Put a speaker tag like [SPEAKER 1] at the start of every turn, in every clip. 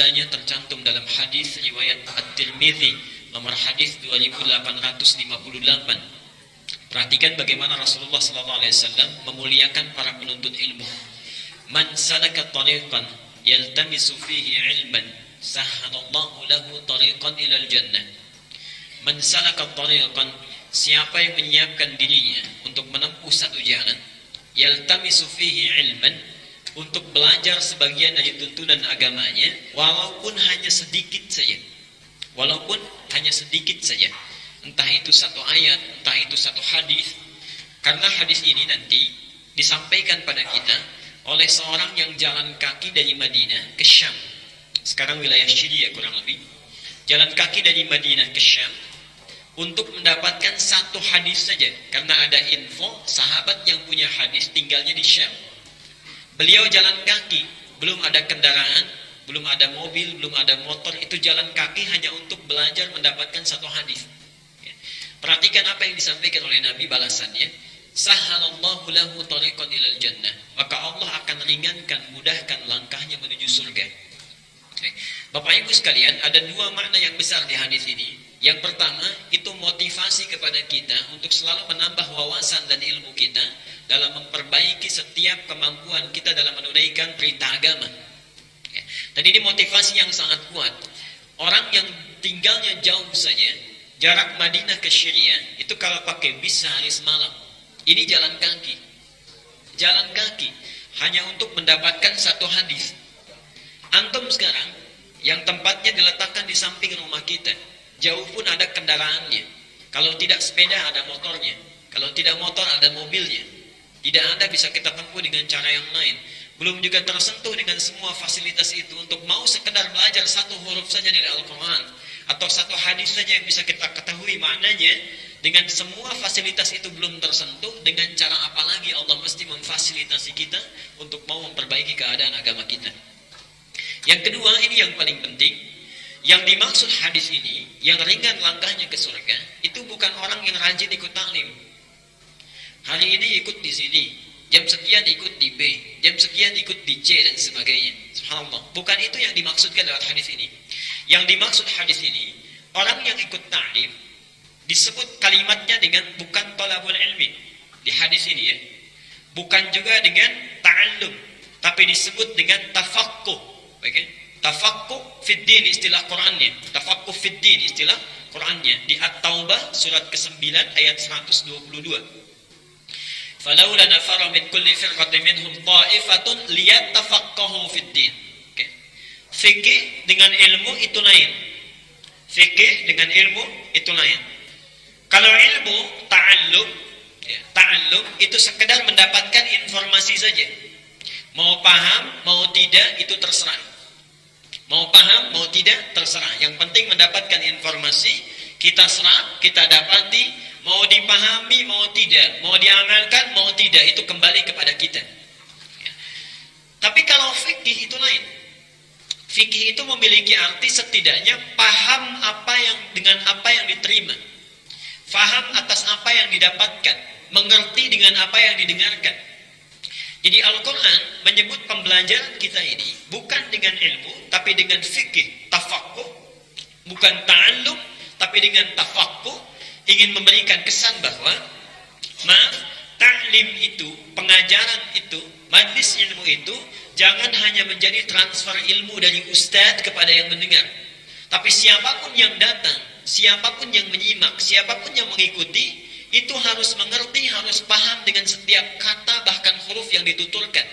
[SPEAKER 1] sabdanya tercantum dalam hadis riwayat At-Tirmidzi nomor hadis 2858. Perhatikan bagaimana Rasulullah SAW memuliakan para penuntut ilmu. Man salaka tariqan yaltamisu fihi ilman sahhalallahu lahu tariqan ilal jannah. Man salaka tariqan, siapa yang menyiapkan dirinya untuk menempuh satu jalan, yaltamisu fihi ilman, untuk belajar sebagian dari tuntunan agamanya, walaupun hanya sedikit saja, entah itu satu ayat, entah itu satu hadis. Karena hadis ini nanti disampaikan pada kita oleh seorang yang jalan kaki dari Madinah ke Syam. Sekarang wilayah Syria kurang lebih. Jalan kaki dari Madinah ke Syam untuk mendapatkan satu hadis saja. Karena ada info sahabat yang punya hadis tinggalnya di Syam. Beliau jalan kaki, belum ada kendaraan, belum ada mobil, belum ada motor. Itu jalan kaki hanya untuk belajar mendapatkan satu hadis. Perhatikan apa yang disampaikan oleh Nabi balasannya. Sahhalallahu lahu tariqan ilal jannah. Maka Allah akan ringankan, mudahkan langkahnya menuju surga. Bapak Ibu sekalian, ada dua makna yang besar di hadis ini. Yang pertama, itu motivasi kepada kita untuk selalu menambah wawasan dan ilmu kita dalam memperbaiki setiap kemampuan kita dalam menunaikan perintah agama. Dan ini motivasi yang sangat kuat. Orang yang tinggalnya jauh saja, jarak Madinah ke Syria, itu kalau pakai bis sehari semalam. Ini jalan kaki. Jalan kaki hanya untuk mendapatkan satu hadis. Antum sekarang yang tempatnya diletakkan di samping rumah kita, jauh pun ada kendaraannya. Kalau tidak sepeda ada motornya, kalau tidak motor ada mobilnya. Tidak ada bisa kita tempuh dengan cara yang lain. Belum juga tersentuh dengan semua fasilitas itu untuk mau sekedar belajar satu huruf saja dari Al-Quran atau satu hadis saja yang bisa kita ketahui maknanya. Dengan semua fasilitas itu belum tersentuh, dengan cara apa lagi Allah mesti memfasilitasi kita untuk mau memperbaiki keadaan agama kita. Yang kedua, ini yang paling penting. Yang dimaksud hadis ini, yang ringan langkahnya ke surga, itu bukan orang yang rajin ikut taklim. Hari ini ikut di sini, jam sekian ikut di B, jam sekian ikut di C dan sebagainya. Subhanallah. Bukan itu yang dimaksudkan lewat hadis ini. Yang dimaksud hadis ini, orang yang ikut taklim disebut kalimatnya dengan bukan talabul ilmi di hadis ini ya. Bukan juga dengan ta'allum, tapi disebut dengan tafaqquh. Okay? Tafaqquh fid din istilah Qur'annya. Tafaqquh fid din istilah Qur'annya di At-Taubah surat ke-9 ayat 122. Falaula nafara min kulli firqatin minhum ta'ifatun liyattafaqahu fid din. Okay. Fikih dengan ilmu itu lain. Fikih dengan ilmu itu lain. Kalau ilmu ta'allum, ta'allum itu sekedar mendapatkan informasi saja. Mau paham, mau tidak itu terserah. Mau paham, mau tidak terserah. Yang penting mendapatkan informasi, kita serap, kita dapati, mau dipahami, mau tidak, mau diamalkan, mau tidak, itu kembali kepada kita. Tapi kalau fikih itu lain. Fikih itu memiliki arti setidaknya paham apa yang dengan apa yang diterima. Faham atas apa yang didapatkan, mengerti dengan apa yang didengarkan. Jadi Al-Quran menyebut pembelajaran kita ini bukan dengan ilmu, tapi dengan fikih, tafaqquh. Bukan ta'allum, tapi dengan tafaqquh. Ingin memberikan kesan bahwa ta'lim itu, pengajaran itu, majlis ilmu itu jangan hanya menjadi transfer ilmu dari ustadz kepada yang mendengar. Tapi siapapun yang datang, siapapun yang menyimak, siapapun yang mengikuti, itu harus mengerti, harus paham dengan setiap kata bahkan huruf yang dituturkan.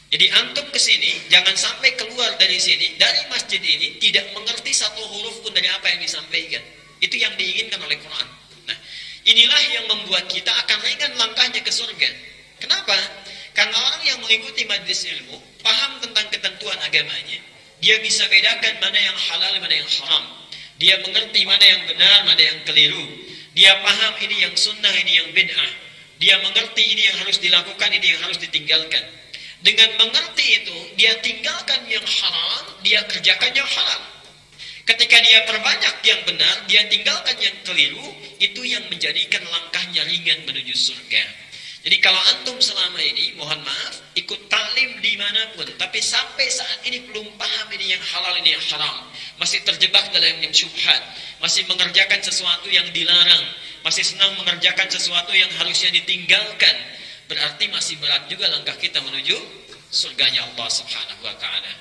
[SPEAKER 1] Jadi antum kesini, jangan sampai keluar dari sini, dari masjid ini tidak mengerti satu huruf pun dari apa yang disampaikan. Itu yang diinginkan oleh Quran. Nah, inilah yang membuat kita akan ringan langkahnya ke surga. Kenapa? Karena orang yang mengikuti majlis ilmu, paham tentang ketentuan agamanya, dia bisa bedakan mana yang halal, mana yang haram. Dia mengerti mana yang benar, mana yang keliru. Dia paham ini yang sunnah, ini yang bid'ah. Dia mengerti ini yang harus dilakukan, ini yang harus ditinggalkan. Dengan mengerti itu, dia tinggalkan yang haram, dia kerjakan yang halal. Ketika dia perbanyak yang benar, dia tinggalkan yang keliru, itu yang menjadikan langkahnya ringan menuju surga. Jadi kalau antum selama ini, mohon maaf, ikut ta'lim alim dimanapun, tapi sampai saat ini belum paham ini yang halal, ini yang haram, masih terjebak dalam yang syubhat, masih mengerjakan sesuatu yang dilarang, masih senang mengerjakan sesuatu yang harusnya ditinggalkan, berarti masih berat juga langkah kita menuju surganya Allah Subhanahu wa ta'ala.